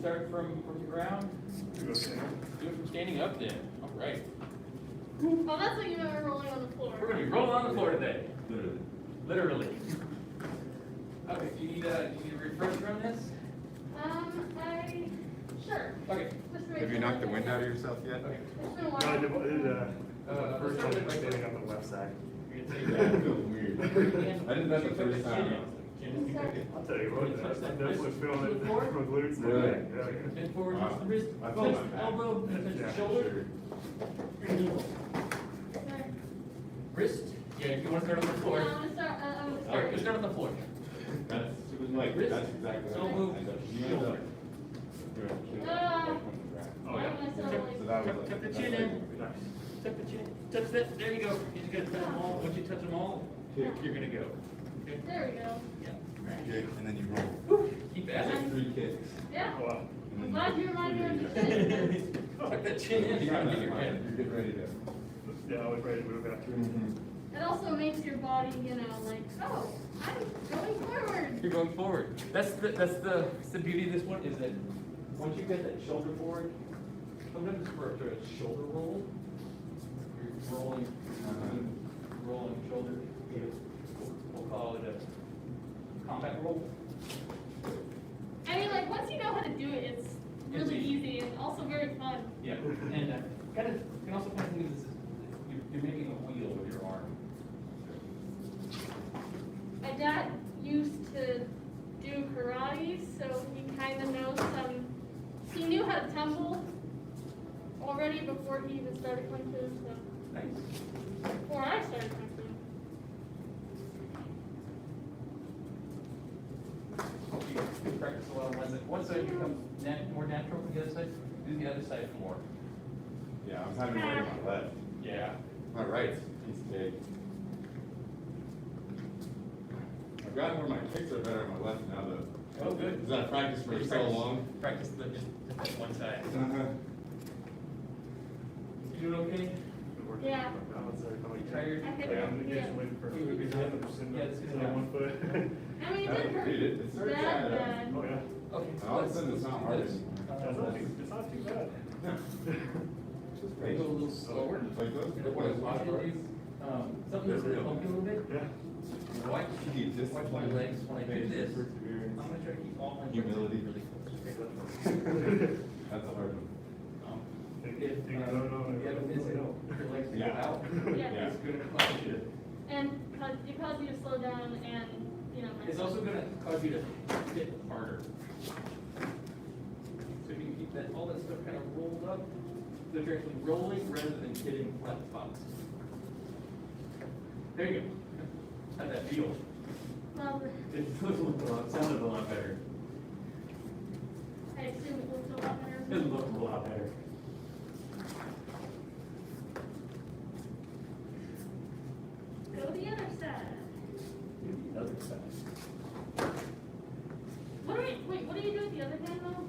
start from the ground? You go stand up. Do it from standing up then. All right. Oh, that's what you meant we're rolling on the floor. We're going to be rolling on the floor today. Literally. Literally. Okay, do you need a refresher on this? Sure. Okay. Have you knocked the wind out of yourself yet? Okay. It's been a No, I while. did first let's time start with standing on the left side. You're going to take Yeah, that. it feels weird. I did that the first time. I'll tell you what, I'm definitely feeling it Floor? from my glutes. Really? Yeah. Bend forward, touch the wrist, I touch feel the my elbow, touch Yeah, the shoulder. Sure. There. Wrist. Yeah, if you want to start on the Yeah, floor. I'm gonna start. I'm gonna All right, start. just start on the floor. That's, it was like, Wrist. that's exactly Don't what move. I ended up. You ended up doing it. Oh, yeah. So that was like. Tuck the that's chin like- in. Tuck the chin. Touch that. There you go. You just got to touch them all. Once you touch them all, you're going to go. Okay. There we go. Yeah. Okay, and then you roll. Whew. Keep That's at like it. 3 kicks. Yeah. Oh, wow. I'm glad you reminded me of the chin. Tuck that chin in. You're going to get your head. You're getting ready to. Yeah, I was ready to move after. It also makes your body, you know, like, oh, I'm going forward. You're going forward. That's the beauty of this one is that once you get that shoulder forward, sometimes it's for a shoulder roll. You're rolling shoulder. We'll call it a combat roll. I mean, like, once you know how to do it, it's really easy and also very fun. Yeah, and kind of you can also kind of think of this as you're making a wheel with your arm. My dad used to do karate, so he kind of knows some. He knew how to tumble already before he even started Kung Fu. So Nice. before I started Kung Fu. You practice a lot on one side becomes more natural than the other side. Do the other side more. Yeah, I was having to wait on my left. Yeah. My right's a piece of cake. I've gotten where my kicks are better on my left now though. Oh, good. Because I practiced for so long. Practice just that one side. Uh-huh. You doing okay? Yeah. You tired? I could- Yeah, I'm just waiting for You food. good? I'm sitting Yeah, up, it's good. sitting on one foot. I mean, it didn't hurt Dude, it starts that out. bad. Oh, yeah. Okay. All of a sudden it's not hard This. anymore. It's not too bad. Just Go a little slower. Like those. What I was watching is, something that's gonna help you a little bit. Yeah. Watch, Keep watch my discipline. legs when I do this. I'm Perseverance. gonna try to keep all my legs Humility. really close. That's a hard one. If You you have a busy, your legs go Yeah. out, Yeah. it's gonna cause you to, And it causes you to slow down and, you know. it's also gonna cause you to hit harder. So if you can keep that, all that stuff kind of rolled up, so you're actually rolling rather than hitting flat spots. There you go. How'd that feel? Well, It sounded a lot better. I assume it looks a lot better. It looked a lot better. Go the other side. Do the other side. What do you do with the other hand though?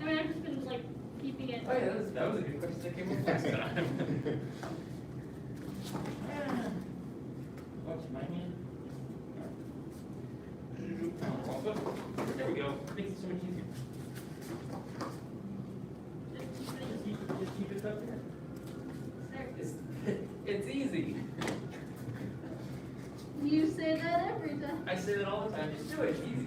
I mean, I've just been like keeping it. Oh yeah, that was a good question that came up last time. Watch my hand. There we go. Makes it so much easier. Just keep it up there. It's, it's easy. You say that every time. I say that all the time. Just do it. It's easy.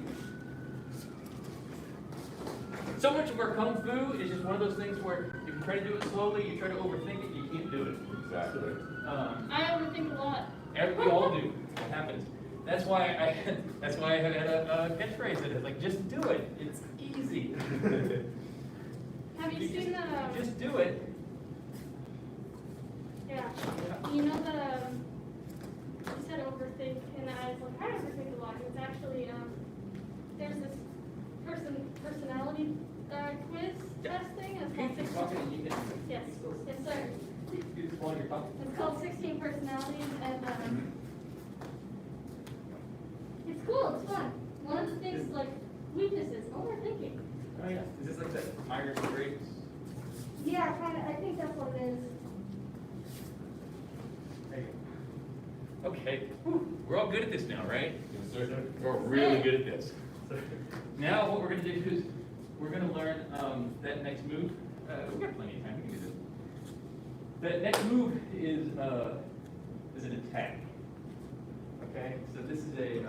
So much of our Kung Fu is just one of those things where if you try to do it slowly, you try to overthink it, you can't do it. Exactly. I overthink a lot. We all do. It happens. That's why I had a catchphrase that is like, just do it. It's easy. Have you seen the? Just do it. Yeah. You know the. You said overthink, and I was like, I overthink a lot. It's actually there's this personality quiz test thing. It's called Keep 16. talking and you can. Yes. Yes, sir. You just while you're talking. It's called 16 Personalities, and it's cool. It's fun. One of the things like weaknesses, overthinking. Oh yeah. Is this like that Myers-Briggs? Yeah, kind of. I think that's what it is. There you go. Okay. Whew. We're all good at this now, right? Yes, sir. We're really good at this. Now what we're going to do is we're gonna learn that next move. We've got plenty of time, we can do this. That next move is an attack. Okay, so this is a,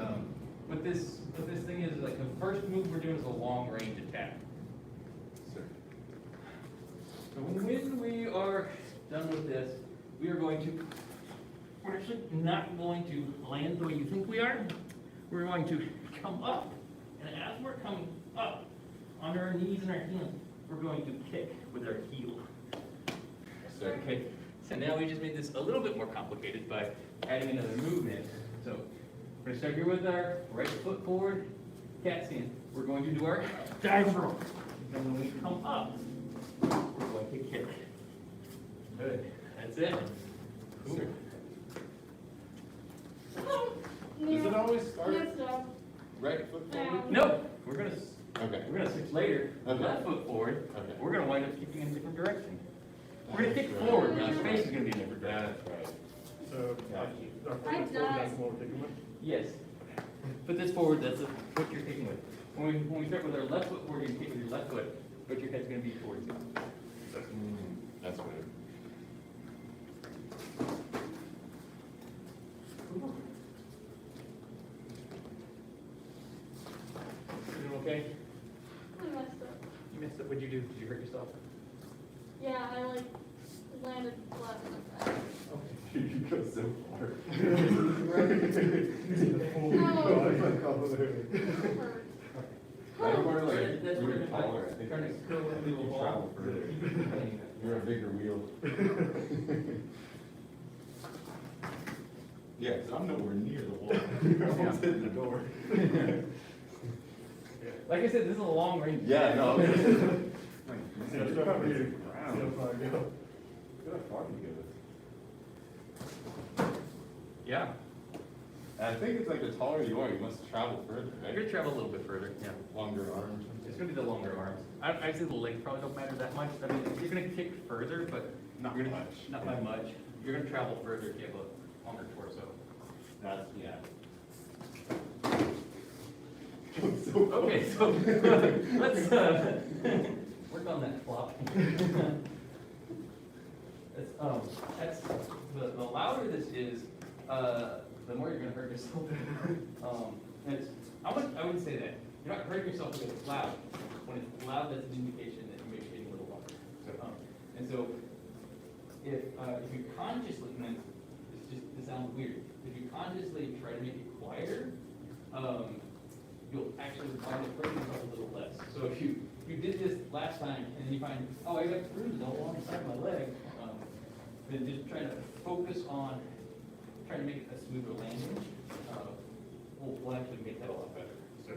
what this thing is, like the first move we're doing is a long range attack. So when we are done with this, we're actually not going to land the way you think we are. We're going to come up, and as we're coming up, on our knees and our hands, we're going to kick with our heel. Okay, so now we just made this a little bit more complicated by adding another movement. So we're going to start here with our right foot forward, cat stand. We're going to do our dive roll. And when we come up, we're going to kick. Good, that's it. Cool. Does it always start Yes, no. right foot forward? No, we're gonna switch later. Okay. Left foot forward. Okay. We're gonna wind up kicking in a different direction. We're gonna kick forward, but your face is gonna be in a different direction. That's right. So, I've that's done. what we're taking with? Yes. Put this forward, that's what you're kicking with. When we start with our left foot forward, you kick with your left foot, but your head's gonna be towards you. That's weird. You doing okay? I messed up. You messed up, what'd you do? Did you hurt yourself? Yeah, I like landed flat on my back. You go so far. Hurt. I remember like, That's you where were taller, I think trying to you curl into a ball. travel further. You're a bigger wheel. Yeah, because I'm nowhere near the wall. You're almost hitting the door. Like I said, this is a long range. Yeah, no. Yeah, it's not here. See how far I go. Good, how far do you go? Yeah. And I think it's like the taller you are, you must travel further, You're right? gonna travel a little bit further, yeah. Longer arms. It's gonna be the longer arms. I'd say the legs probably don't matter that much. I mean, you're gonna kick further, but Not you're gonna, much. not by much. You're gonna travel further if you have a longer torso. That's, yeah. Okay, so let's work on that flop. That's the louder this is, the more you're gonna hurt yourself. I wouldn't say that. You're not hurting yourself because it's loud. When it's loud, that's an indication that you may be getting a little louder. And so if you consciously, and this sounds weird, if you consciously try to make it quieter, you'll actually find it hurting yourself a little less. So if you did this last time and then you find, oh, I got bruises all along the side of my leg, then just try to focus on trying to make it a smoother landing. We'll actually make that a lot better. So,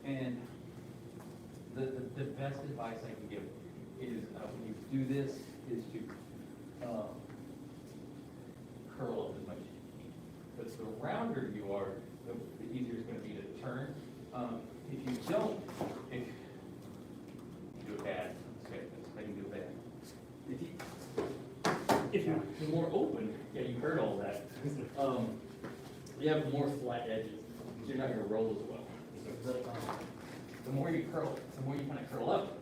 and the best advice I can give is when you do this is to curl up as much as you can. Because the rounder you are, the easier it's going to be to turn. If you don't, if you do it bad, okay, I can do it bad. If you're more open, yeah, you heard all that. You have more flat edges, so you're not going to roll as well. So the more you curl, the more you kind of curl up,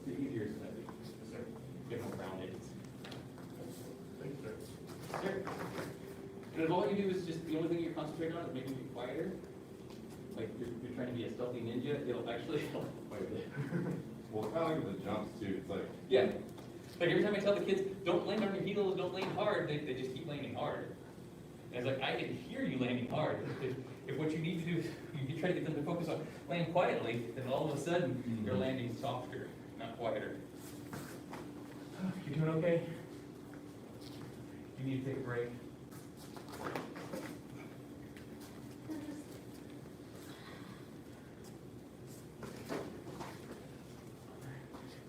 the easier it's going to be. So get more round edges. Thanks, sir. Sure. And if all you do is just, the only thing you're concentrating on is making it quieter, like you're trying to be a stealthy ninja, it'll actually help quite a bit. Well, kind of like with the jumps too, it's like, Yeah. Like every time I tell the kids, don't land on your heels, don't land hard, they just keep landing hard. And it's like, I can hear you landing hard. If what you need to do is you try to get them to focus on land quietly, then all of a sudden, you're landing softer, not quieter. You doing okay? You need to take a break?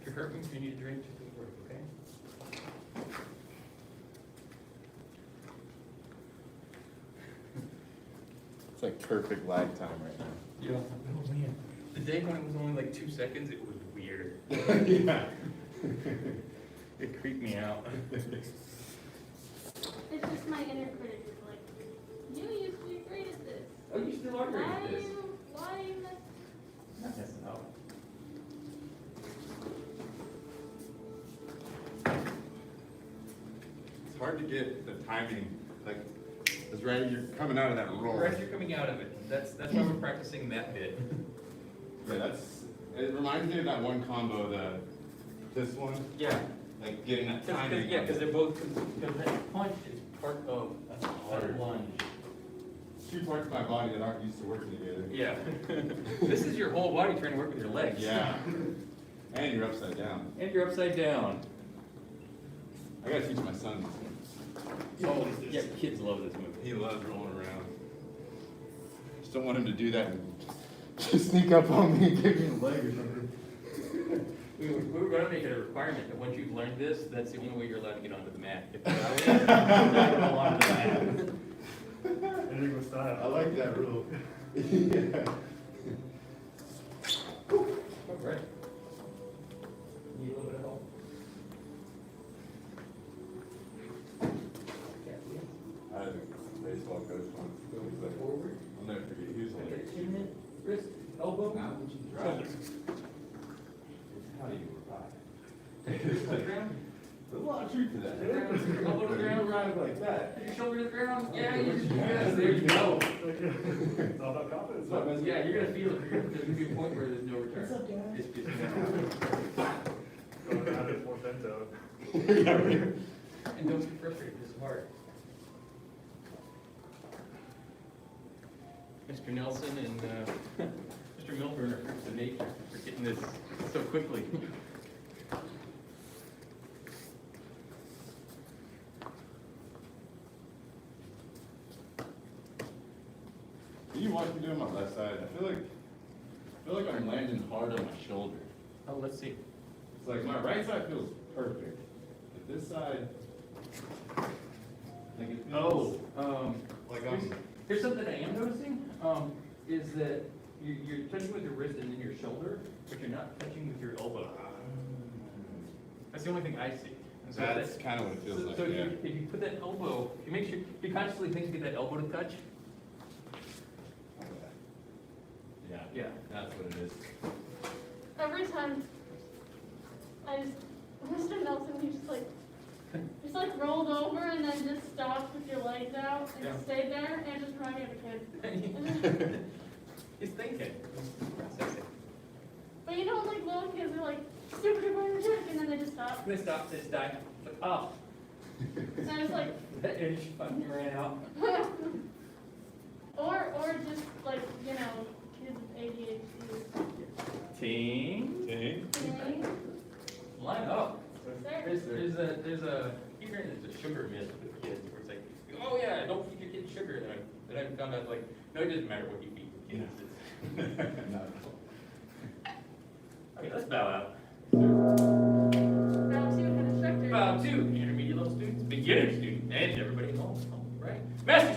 If you're hurting, you need a drink, just take a break, okay? it's like perfect lag time right now. Yeah. Oh, man. The day when it was only like 2 seconds, it was weird. Yeah. It creeped me out. It's just my inner critic is like, you used to be great at this. Oh, you still are great at this. Why you mess? hard to get the timing, like, it's right, you're coming out of that roll. Right, you're coming out of it. That's why we're practicing that bit. Yeah, it reminds me of that one combo, this one, Yeah. like getting that timing. Yeah, because they're both, because that punch is part of that lunge. Two parts of my body that aren't used to working together. Yeah. This is your whole body trying to work with your legs. Yeah. And you're upside down. And you're upside down. I gotta teach my son this one. Oh, yeah, kids love this movie. He loves rolling around. Just don't want him to do that and just sneak up on me and kick me in the leg or something. We were going to make it a requirement that once you've learned this, that's the only way you're allowed to get onto the mat. If you're not, you're not going onto the mat. Anything with style. I like that rule. Yeah. All right. Need a little bit of help? I had a baseball coach once. He was like, Forward. I'll never forget. He was like, Chin, wrist, elbow. shoulder. How do you ride? There's a There's a lot of truth to that. Elbow to the ground. Ride like that. Put your shoulder to the ground. Yeah, yes, there you go. It's all about confidence. Yeah, you're gonna feel it. There's gonna be a point where there's no return. What's up, guys? It's just Going around it more bento. and don't get frustrated. This is hard. Mr. Nelson and Mr. Milburn are freaks of nature for getting this so quickly. Can you watch me doing my left side? I feel like I'm landing hard on my shoulder. Oh, let's see. It's like my right side feels perfect, but this side, like it feels like I'm. Here's something I am noticing, is that you're touching with your wrist and then your shoulder, but you're not touching with your elbow. That's the only thing I see. And so That's kind of what it feels like. So Yeah. if you put that elbow, if you make sure, if you consciously think to get that elbow to touch. Yeah. Yeah. That's what it is. Every time Mr. Nelson, he just like rolled over and then just stopped with your legs out and Yeah. stayed there and just reminded me of a kid. He's thinking, he's processing. But you know, like little kids are like, stupid boy, and then they just stop. They stop, they just die. Like, oh, So I was like, that itch fucking ran out. or just like, you know, kids with ADHD. Ting. Okay. Thing. Line up. There. There's a here there's a sugar myth with kids where it's like, oh yeah, don't feed your kids sugar. Then I found out like, no, it doesn't matter what you feed your kids. Not at all. Okay, let's bow out. Round 2, head instructor. Bow to intermediate level students, beginner students, and everybody else. All right. Master